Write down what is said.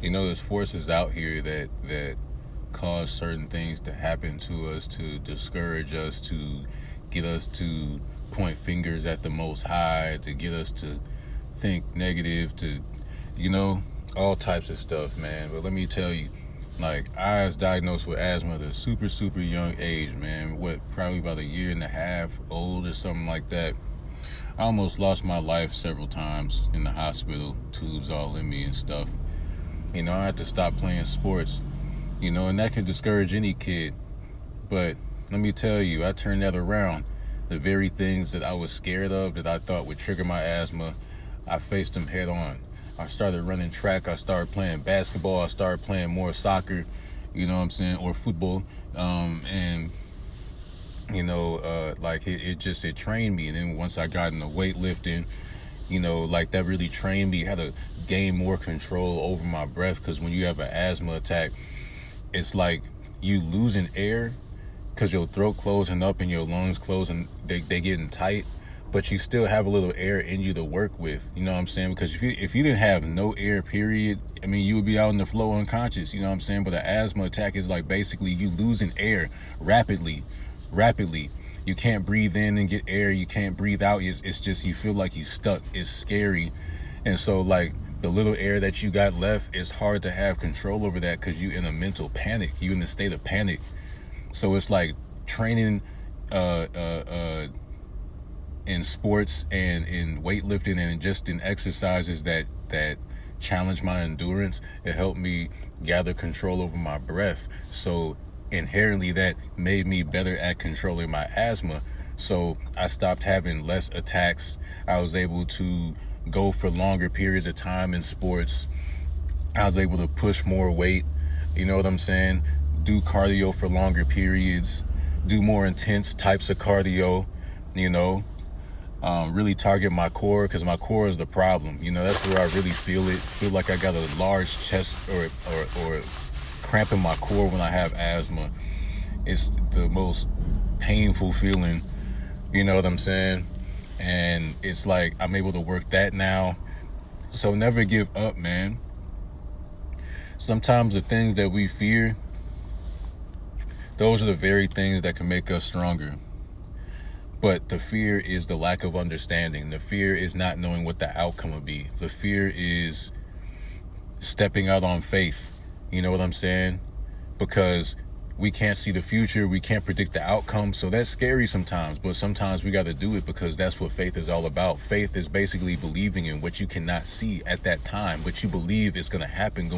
There's forces out here that cause certain things to happen to us, to discourage us, to get us to point fingers at the Most High, to get us to think negative, to you know all types of stuff, man. But let me tell you, like, I was diagnosed with asthma at a super young age, man. What, probably about a year and a half old or something like that. I almost lost my life several times in the hospital, tubes all in me and stuff. I had to stop playing sports, and that can discourage any kid. But let me tell you, I turned that around. The very things that I was scared of, that I thought would trigger my asthma, I faced them head on. I started running track. I started playing basketball. I started playing more soccer, you know what I'm saying, or football. And like it trained me. And then once I got into weightlifting, like that really trained me how to gain more control over my breath. Because when you have an asthma attack, it's like you losing air because your throat closing up and your lungs closing, they getting tight, but you still have a little air in you to work with. You know what I'm saying? Because if you didn't have no air, period, I mean, you would be out in the flow unconscious. You know what I'm saying? But an asthma attack is like basically you losing air rapidly. You can't breathe in and get air. You can't breathe out. It's just you feel like you're stuck. It's scary. And so, like, the little air that you got left, it's hard to have control over that because you in a mental panic. You in a state of panic. So it's like training in sports and in weightlifting and just in exercises that challenge my endurance. It helped me gather control over my breath. So inherently that made me better at controlling my asthma. So I stopped having less attacks. I was able to go for longer periods of time in sports. I was able to push more weight, you know what I'm saying? Do cardio for longer periods, do more intense types of cardio, really target my core, because my core is the problem. That's where I really feel like I got a large chest or cramp in my core when I have asthma. It's the most painful feeling, you know what I'm saying? And it's like I'm able to work that now. So never give up, man. Sometimes the things that we fear, those are the very things that can make us stronger. But the fear is the lack of understanding. The fear is not knowing what the outcome will be. The fear is stepping out on faith. You know what I'm saying? Because we can't see the future. We can't predict the outcome. So that's scary sometimes. But sometimes we got to do it because that's what faith is all about. Faith is basically believing in what you cannot see at that time, but you believe it's going to happen